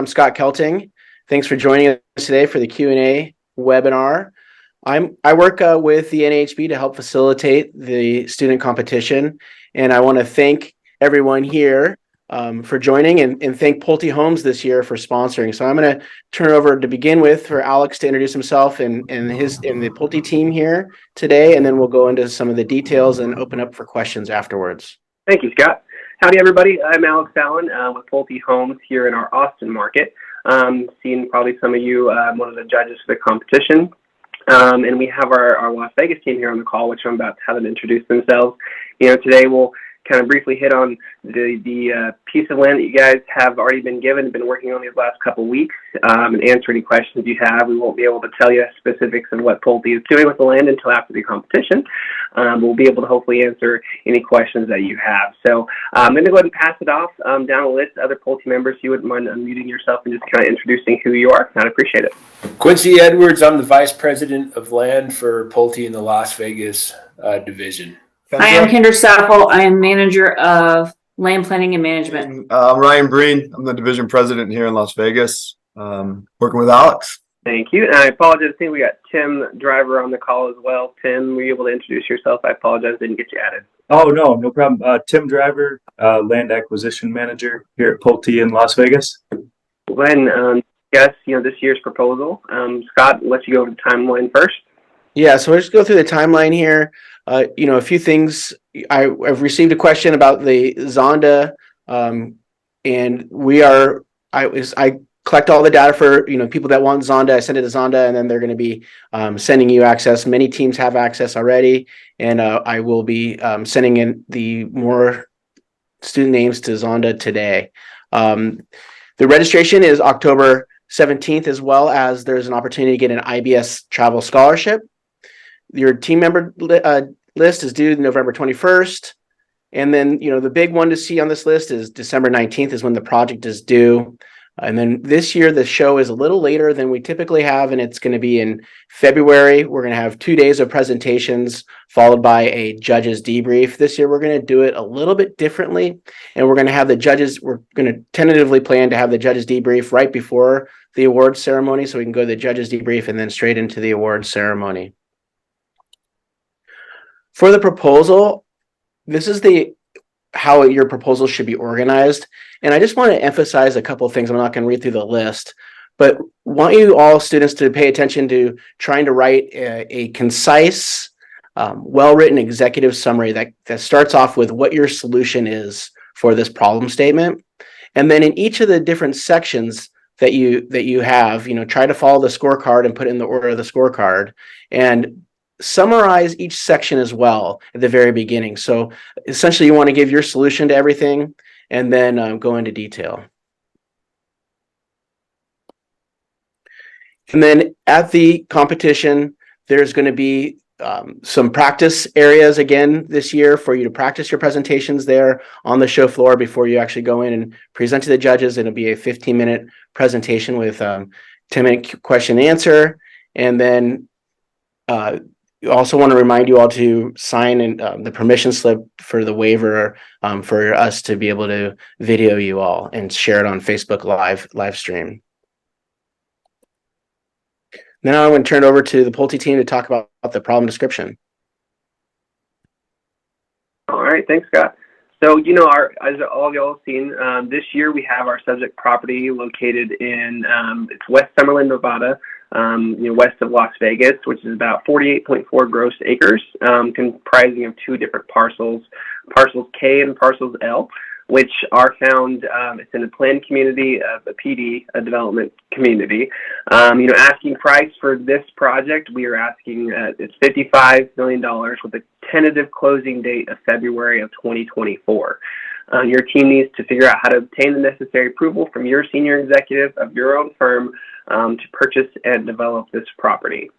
I'm Scott Kelting. Thanks for joining us today for the Q&A webinar. I work with the NAHB to help facilitate the student competition, and I want to thank everyone here for joining and thank Pulte Homes this year for sponsoring. So I'm going to turn it over to begin with for Alex to introduce himself and the Pulte team here today, and then we'll go into some of the details and open up for questions afterwards. Thank you, Scott. Howdy, everybody. I'm Alex Allen with Pulte Homes here in our Austin market. Seeing probably some of you, one of the judges for the competition. And we have our Las Vegas team here on the call, which I'm about to have them introduce themselves. Today we'll kind of briefly hit on the piece of land that you guys have already been given, been working on these last couple of weeks, and answer any questions you have. We won't be able to tell you specifics on what Pulte is doing with the land until after the competition. We'll be able to hopefully answer any questions that you have. So I'm going to go ahead and pass it off down the list to other Pulte members. If you wouldn't mind unmuting yourself and just kind of introducing who you are, I'd appreciate it. Quincy Edwards, I'm the Vice President of Land for Pulte in the Las Vegas division. Hi, I'm Kendra Staffel. I am Manager of Land Planning and Management. Ryan Breen. I'm the Division President here in Las Vegas, working with Alex. Thank you. And I apologize. I think we got Tim Driver on the call as well. Tim, were you able to introduce yourself? I apologize. Didn't get you added. Oh, no problem. Tim Driver, Land Acquisition Manager here at Pulte in Las Vegas. Glenn, yes, this year's proposal. Scott, let you go to the timeline first. Yeah, so we'll just go through the timeline here. A few things. I've received a question about the Zonda, and I collect all the data for people that want Zonda. I send it to Zonda, and then they're going to be sending you access. Many teams have access already, and I will be sending in the more student names to Zonda today. The registration is October 17th, as well as there's an opportunity to get an IBS travel scholarship. Your team member list is due November 21st. And then, the big one to see on this list is December 19th is when the project is due. And then this year, the show is a little later than we typically have, and it's going to be in February. We're going to have 2 days of presentations followed by a judge's debrief. This year, we're going to do it a little bit differently, and we're going to have we're going to tentatively plan to have the judge's debrief right before the awards ceremony, so we can go to the judge's debrief and then straight into the awards ceremony. For the proposal, this is how your proposal should be organized. And I just want to emphasize a couple of things. I'm not going to read through the list, but want you all students to pay attention to trying to write a concise, well-written executive summary that starts off with what your solution is for this problem statement. And then in each of the different sections that you have, try to follow the scorecard and put it in the order of the scorecard, and summarize each section as well at the very beginning. So essentially you want to give your solution to everything and then go into detail. And then at the competition, there's going to be some practice areas again this year for you to practice your presentations there on the show floor before you actually go in and present to the judges. It'll be a 15-minute presentation with 10-minute question and answer. And then you also want to remind you all to sign in the permission slip for the waiver for us to be able to video you all and share it on Facebook live stream. Now I'm going to turn it over to the Pulte team to talk about the problem description. All right, thanks, Scott. So, as all of y'all have seen, this year we have our subject property located in it's West Summerlin, Nevada, west of Las Vegas, which is about 48.4 gross acres, comprising of two different parcels K and parcels L, which are found, it's in a planned community of a PD, a development community. Asking price for this project, we are asking, it's $55 million with a tentative closing date of February of 2024. Your team needs to figure out how to obtain the necessary approval from your senior executive of your own firm to purchase and develop this property.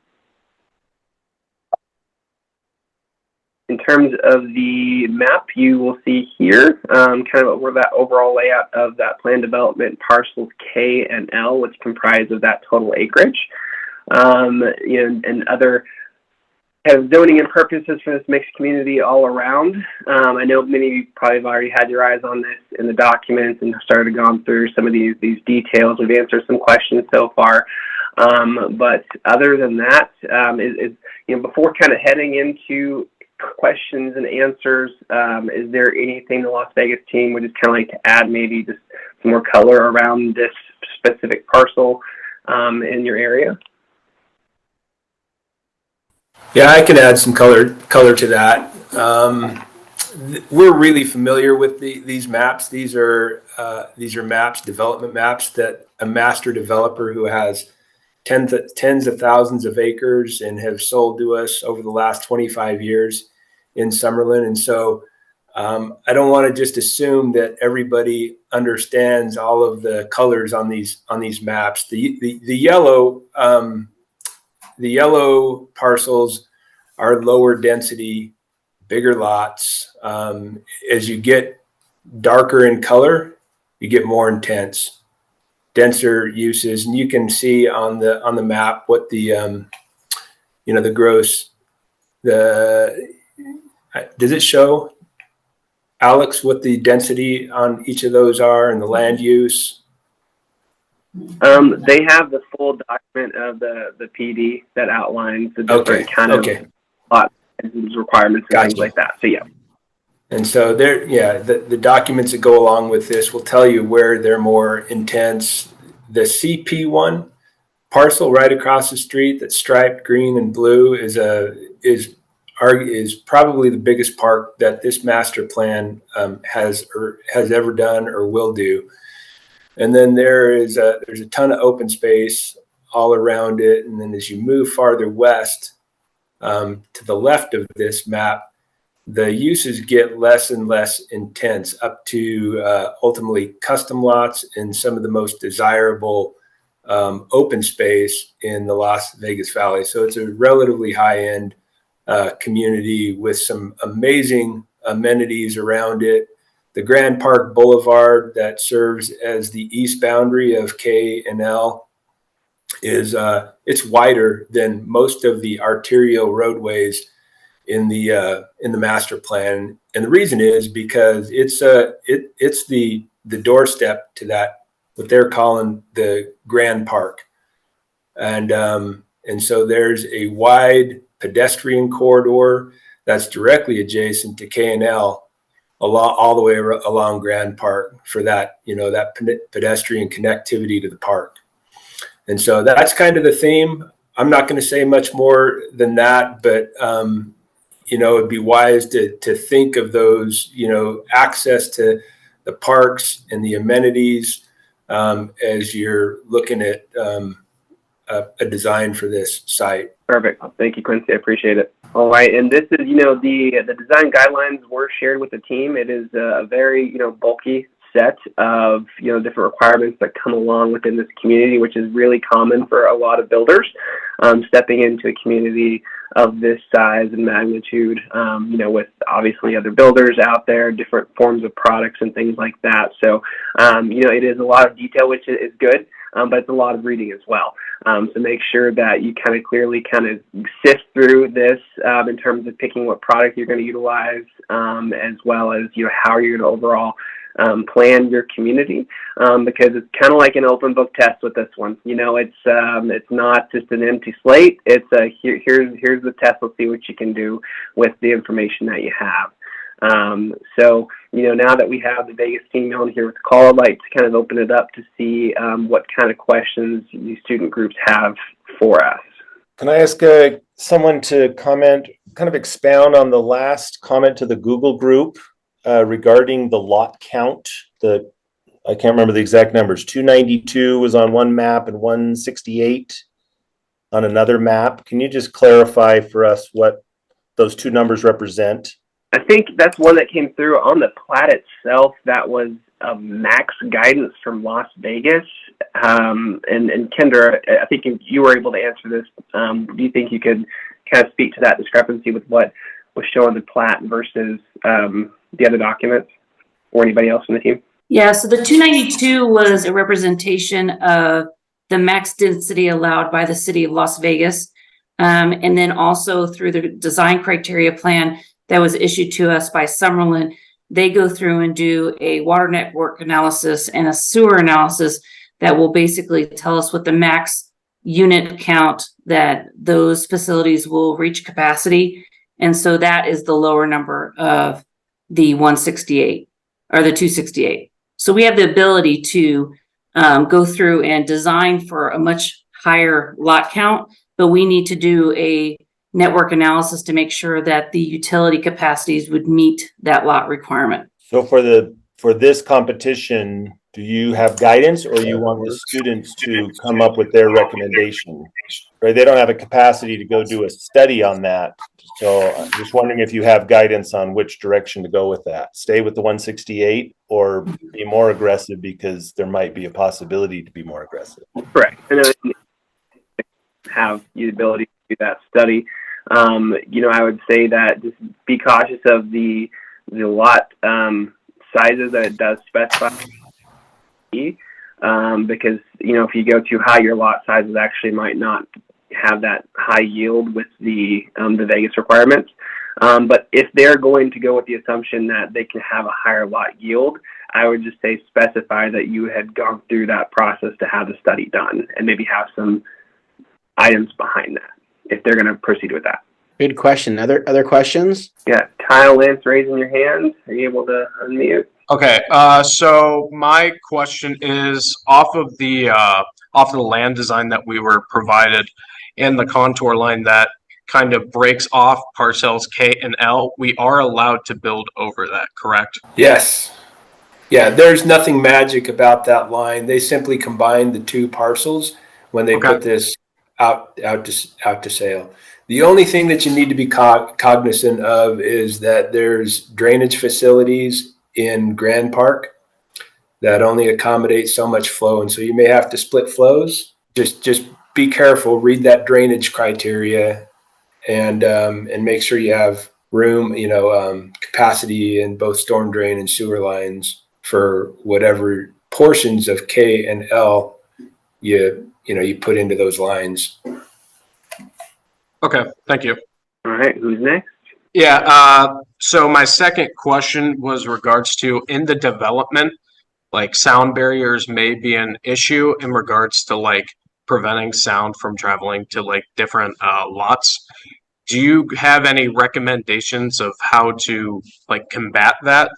In terms of the map, you will see here kind of where that overall layout of that planned development parcels K and L, which comprise of that total acreage. And other kind of zoning and purposes for this mixed community all around. I know many of you probably have already had your eyes on this in the documents and started gone through some of these details. We've answered some questions so far. But other than that, before kind of heading into questions and answers, is there anything the Las Vegas team would just kind of like to add, maybe just some more color around this specific parcel in your area? Yeah, I can add some color to that. We're really familiar with these maps. These are maps, development maps that a master developer who has tens of thousands of acres and have sold to us over the last 25 years in Summerlin. And so I don't want to just assume that everybody understands all of the colors on these maps. The yellow parcels are lower density, bigger lots. As you get darker in color, you get more intense, denser uses, and you can see on the map what the gross. Does it show, Alex, what the density on each of those are and the land use? They have the full document of the PD that outlines the different kind of lot requirements and things like that. So yeah. And so the documents that go along with this will tell you where they're more intense. The CP1 parcel right across the street that's striped green and blue is probably the biggest park that this master plan has ever done or will do. And then there's a ton of open space all around it. And then as you move farther west, to the left of this map, the uses get less and less intense up to ultimately custom lots and some of the most desirable open space in the Las Vegas Valley. So it's a relatively high-end community with some amazing amenities around it. The Grand Park Boulevard that serves as the east boundary of K and L is it's wider than most of the arterial roadways in the master plan, and the reason is because it's the doorstep to that, what they're calling the Grand Park, and so there's a wide pedestrian corridor that's directly adjacent to K&L all the way along Grand Park for that pedestrian connectivity to the park. And so that's kind of the theme. I'm not going to say much more than that, but it'd be wise to think of those, access to the parks and the amenities as you're looking at a design for this site. Perfect. Thank you, Quincy. I appreciate it. All right. And this is, the design guidelines were shared with the team. It is a very, bulky set of, different requirements that come along within this community, which is really common for a lot of builders stepping into a community of this size and magnitude, with obviously other builders out there, different forms of products and things like that. So, it is a lot of detail, which is good. But it's a lot of reading as well. So make sure that you kind of clearly sift through this in terms of picking what product you're going to utilize, as well as how you're going to overall plan your community, because it's kind of like an open book test with this one. It's not just an empty slate. It's here's the test. Let's see what you can do with the information that you have. So, now that we have the Vegas team on here with the call, I'd like to kind of open it up to see what kind of questions these student groups have for us. Can I ask someone to comment, kind of expound on the last comment to the Google group regarding the lot count? I can't remember the exact numbers. 292 was on one map and 168 on another map. Can you just clarify for us what those two numbers represent? I think that's one that came through on the plat itself. That was a max guidance from Las Vegas. And Kendra, I think you were able to answer this. Do you think you could kind of speak to that discrepancy with what was shown the plat versus the other documents, or anybody else in the team? Yeah, so the 292 was a representation of the max density allowed by the city of Las Vegas. And then also through the design criteria plan that was issued to us by Summerlin, they go through and do a water network analysis and a sewer analysis that will basically tell us what the max unit count that those facilities will reach capacity. And so that is the lower number of the 168 or the 268. So we have the ability to go through and design for a much higher lot count, but we need to do a network analysis to make sure that the utility capacities would meet that lot requirement. So for this competition, do you have guidance, or you want the students to come up with their recommendation? Right, they don't have a capacity to go do a study on that. So I'm just wondering if you have guidance on which direction to go with that. Stay with the 168 or be more aggressive, because there might be a possibility to be more aggressive. Correct. And then have the ability to do that study. I would say that just be cautious of the lot sizes that it does specify, because if you go too high, your lot sizes actually might not have that high yield with the Vegas requirements. But if they're going to go with the assumption that they can have a higher lot yield, I would just say specify that you had gone through that process to have the study done, and maybe have some items behind that if they're going to proceed with that. Good question. Other questions? Yeah, Kyle Lance raising your hand. Are you able to unmute? Okay, so my question is off of the land design that we were provided and the contour line that kind of breaks off parcels K and L, we are allowed to build over that, correct? Yes. Yeah, there's nothing magic about that line. They simply combined the two parcels when they put this out to sale. The only thing that you need to be cognizant of is that there's drainage facilities in Grand Park that only accommodate so much flow, and so you may have to split flows. Just be careful, read that drainage criteria, and make sure you have room, capacity in both storm drain and sewer lines for whatever portions of K and L you put into those lines. Okay, thank you. All right, who's next? Yeah, so my second question was regards to in the development, like sound barriers may be an issue in regards to like preventing sound from traveling to like different lots. Do you have any recommendations of how to like combat that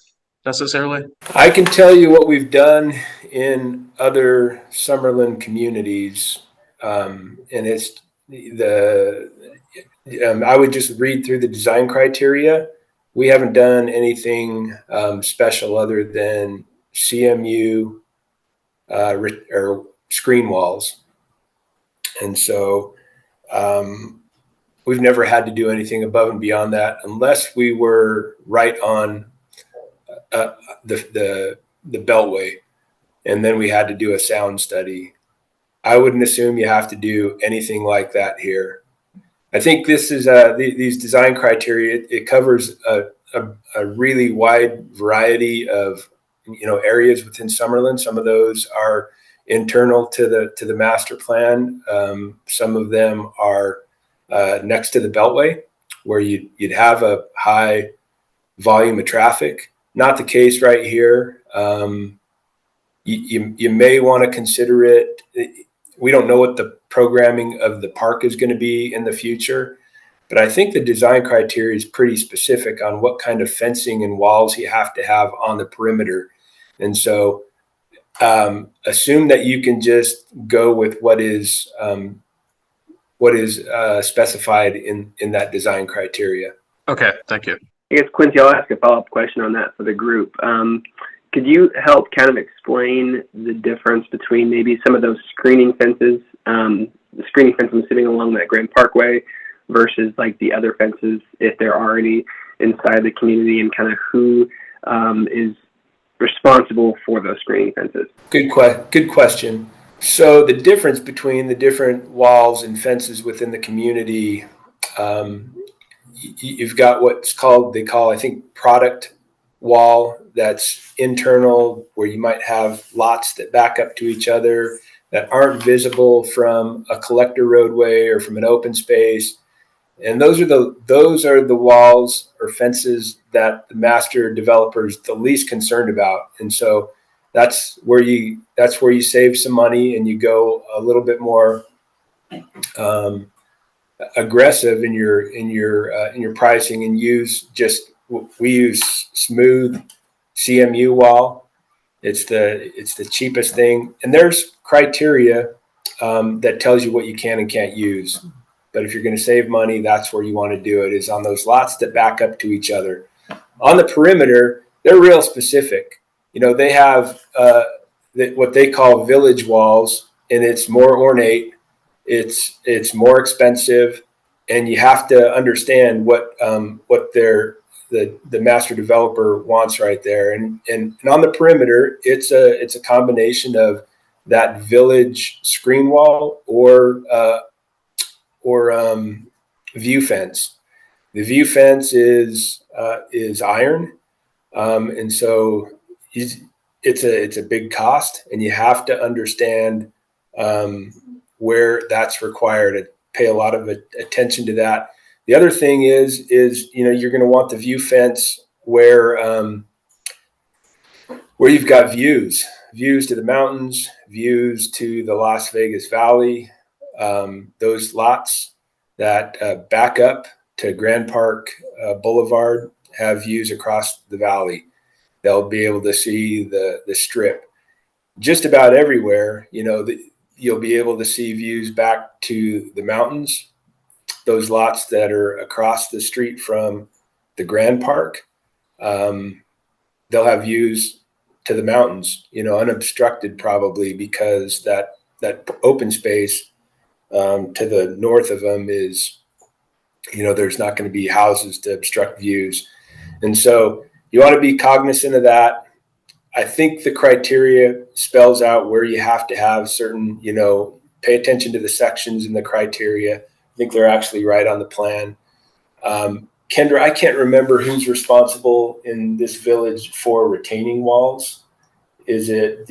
necessarily? I can tell you what we've done in other Summerlin communities, and it's I would just read through the design criteria. We haven't done anything special other than CMU or screen walls, and so we've never had to do anything above and beyond that unless we were right on the beltway, and then we had to do a sound study. I wouldn't assume you have to do anything like that here. I think this is these design criteria. It covers a really wide variety of areas within Summerlin. Some of those are internal to the master plan. Some of them are next to the beltway, where you'd have a high volume of traffic. Not the case right here. You may want to consider it. We don't know what the programming of the park is going to be in the future, but I think the design criteria is pretty specific on what kind of fencing and walls you have to have on the perimeter. And so assume that you can just go with what is specified in that design criteria. Okay, thank you. I guess, Quincy, I'll ask a follow-up question on that for the group. Could you help kind of explain the difference between maybe some of those screening fences, the screening fence I'm sitting along that Grand Parkway versus like the other fences, if there are any inside the community, and kind of who is responsible for those screening fences? Good question. So the difference between the different walls and fences within the community, you've got what's called, I think, product wall that's internal, where you might have lots that back up to each other that aren't visible from a collector roadway or from an open space. And those are the walls or fences that the master developer is the least concerned about. And so that's where you save some money and you go a little bit more aggressive in your pricing, and we use smooth CMU wall. It's the cheapest thing, and there's criteria that tells you what you can and can't use. But if you're going to save money, that's where you want to do it, is on those lots that back up to each other. On the perimeter, they're real specific. They have what they call village walls, and it's more ornate. It's more expensive, and you have to understand what the master developer wants right there. And on the perimeter, it's a combination of that village screen wall or view fence. The view fence is iron, and so it's a big cost, and you have to understand where that's required. To pay a lot of attention to that. The other thing is you're going to want the view fence where you've got views to the mountains, views to the Las Vegas Valley. Those lots that back up to Grand Park Boulevard have views across the valley. They'll be able to see the strip. Just about everywhere, you'll be able to see views back to the mountains. Those lots that are across the street from the Grand Park, they'll have views to the mountains, unobstructed probably, because that open space to the north of them is, there's not going to be houses to obstruct views. And so you want to be cognizant of that. I think the criteria spells out where you have to have certain, pay attention to the sections in the criteria. I think they're actually right on the plan. Kendra, I can't remember who's responsible in this village for retaining walls. Is it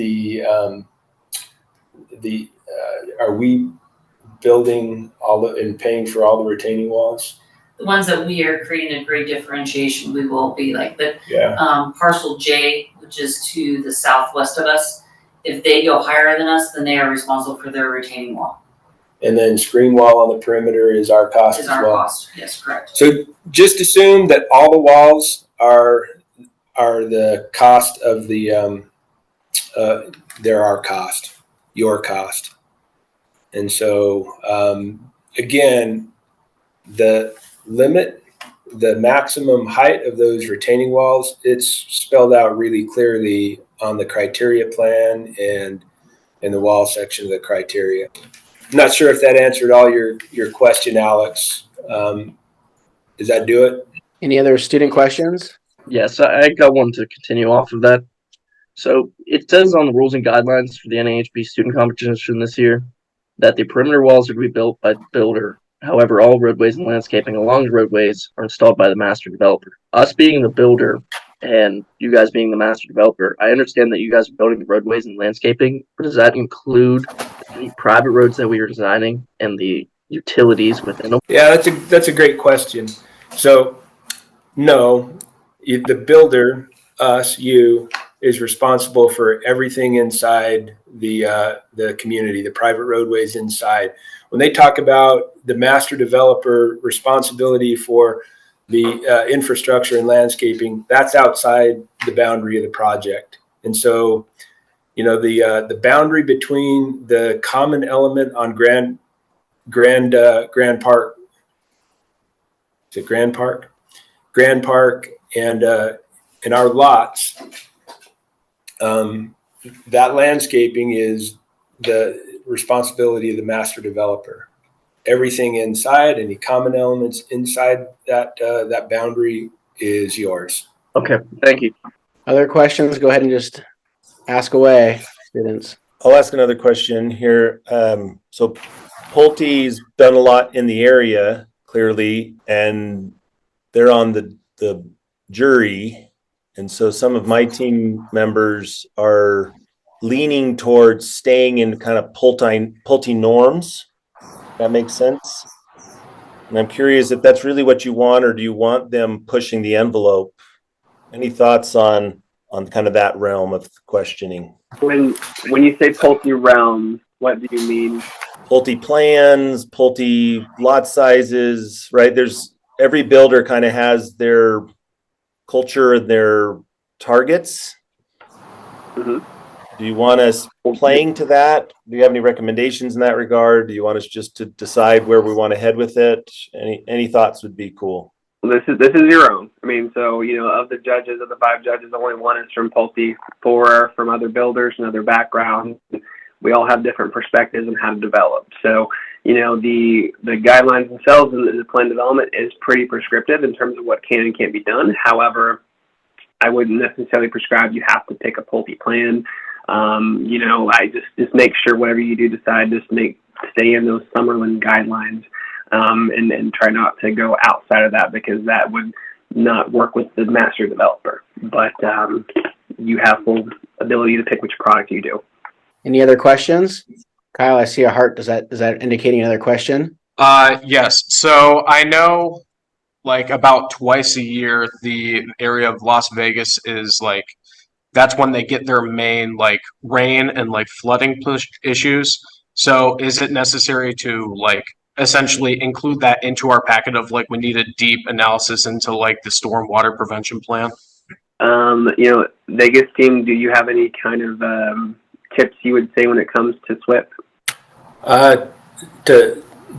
are we building and paying for all the retaining walls? The ones that we are creating a great differentiation, we will be like the parcel J, which is to the southwest of us. If they go higher than us, then they are responsible for their retaining wall. And then screen wall on the perimeter is our cost as well. Is our cost, yes, correct. So just assume that all the walls are the cost of they're our cost, your cost. And so again, the maximum height of those retaining walls, it's spelled out really clearly on the criteria plan and in the wall section of the criteria. I'm not sure if that answered all your question, Alex. Does that do it? Any other student questions? Yes, I got one to continue off of that. So it says on the rules and guidelines for the NAHB student competition this year that the perimeter walls are to be built by the builder. However, all roadways and landscaping along the roadways are installed by the master developer. Us being the builder and you guys being the master developer, I understand that you guys are building the roadways and landscaping, but does that include any private roads that we are designing and the utilities within them? Yeah, that's a great question. So, no, the builder, us, you, is responsible for everything inside the community, the private roadways inside. When they talk about the master developer responsibility for the infrastructure and landscaping, that's outside the boundary of the project. And so, the boundary between the common element on Grand Park, is it Grand Park? Grand Park and our lots, that landscaping is the responsibility of the master developer. Everything inside, any common elements inside that boundary is yours. Okay, thank you. Other questions? Go ahead and just ask away, students. I'll ask another question here. So Pulte's done a lot in the area, clearly, and they're on the jury And so some of my team members are leaning towards staying in kind of Pulte norms. That makes sense. And I'm curious if that's really what you want, or do you want them pushing the envelope? Any thoughts on kind of that realm of questioning? When you say Pulte realm, what do you mean? Pulte plans, Pulte lot sizes, right? There's every builder kind of has their culture, their targets. Mm-hmm. Do you want us playing to that? Do you have any recommendations in that regard? Do you want us just to decide where we want to head with it? Any thoughts would be cool. Well, this is your own. I mean, so, you know, of the judges, of the 5 judges, only 1 is from Pulte, 4 are from other builders and other backgrounds. We all have different perspectives on how to develop. So, you know, the guidelines themselves and the plan development is pretty prescriptive in terms of what can and can't be done. However, I wouldn't necessarily prescribe you have to pick a Pulte plan. You know, I just make sure whatever you do decide, stay in those Summerlin guidelines, and try not to go outside of that, because that would not work with the master developer. But you have full ability to pick which product you do. Any other questions? Kyle, I see a heart. Is that indicating another question? Yes. So I know like about twice a year, the area of Las Vegas is like, that's when they get their main like rain and like flooding issues. So is it necessary to like essentially include that into our packet of like, we need a deep analysis into like the stormwater prevention plan? You know, Vegas team, do you have any kind of tips you would say when it comes to SWIP?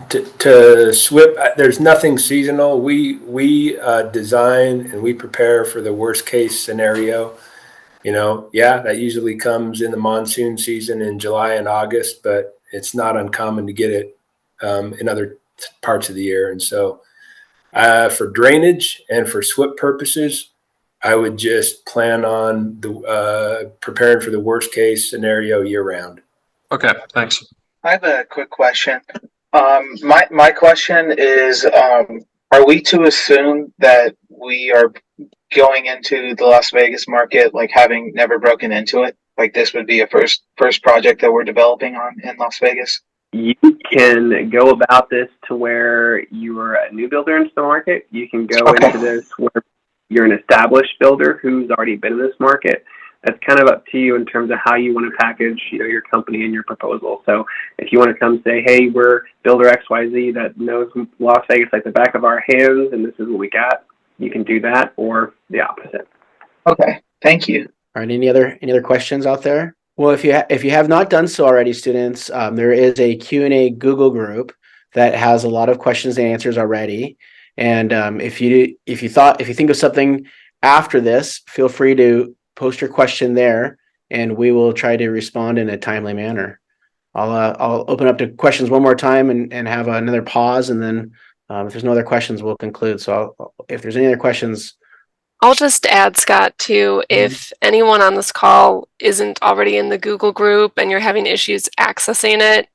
To SWIP, there's nothing seasonal. We design and we prepare for the worst case scenario. You know, yeah, that usually comes in the monsoon season in July and August, but it's not uncommon to get it in other parts of the year. And so for drainage and for SWIP purposes, I would just plan on preparing for the worst case scenario year round. Okay, thanks. I have a quick question. My question is, are we to assume that we are going into the Las Vegas market like having never broken into it? Like this would be a first project that we're developing on in Las Vegas? You can go about this to where you are a new builder into the market. You can go into this where you're an established builder who's already been in this market. That's kind of up to you in terms of how you want to package, you know, your company and your proposal. So if you want to come say, hey, we're builder XYZ that knows Las Vegas like the back of our hands, and this is what we got, you can do that, or the opposite. Okay, thank you. All right, any other questions out there? Well, if you have not done so already, students, there is a Q&A Google group that has a lot of questions and answers already. And if you think of something after this, feel free to post your question there, and we will try to respond in a timely manner. I'll open up to questions one more time and have another pause, and then if there's no other questions, we'll conclude. So if there's any other questions. I'll just add, Scott, too, if anyone on this call isn't already in the Google group and you're having issues accessing it,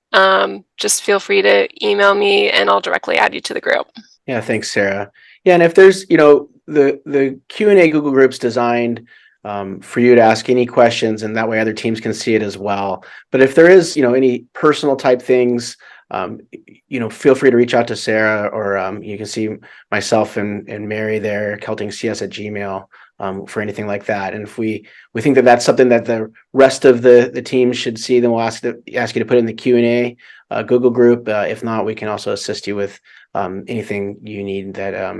just feel free to email me and I'll directly add you to the group. Yeah, thanks, Sarah. Yeah, and if there's, the Q&A Google group's designed for you to ask any questions, and that way other teams can see it as well. But if there is, any personal type things, feel free to reach out to Sarah, or you can see myself and Mary there, keltingcs@gmail.com, for anything like that. And if we think that that's something that the rest of the team should see, then we'll ask you to put in the Q&A Google group. If not, we can also assist you with anything you need that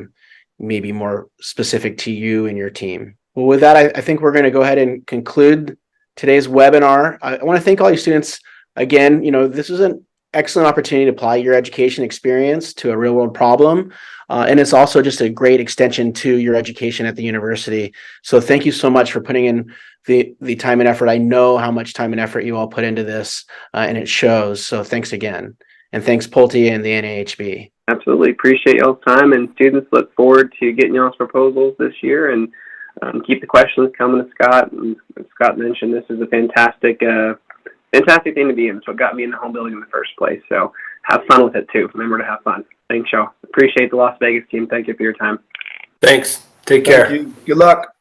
may be more specific to you and your team. Well, with that, I think we're going to go ahead and conclude today's webinar. I want to thank all you students again. This is an excellent opportunity to apply your education experience to a real world problem. And it's also just a great extension to your education at the university. So thank you so much for putting in the time and effort. I know how much time and effort you all put into this, and it shows. So thanks again. And thanks, Pulte and the NAHB. Absolutely. Appreciate y'all's time, and students look forward to getting y'all's proposals this year, and keep the questions coming to Scott. And as Scott mentioned, this is a fantastic thing to be in. So it got me in the home building in the first place. So have fun with it too. Remember to have fun. Thanks, y'all. Appreciate the Las Vegas team. Thank you for your time. Thanks. Take care. Thank you. Good luck.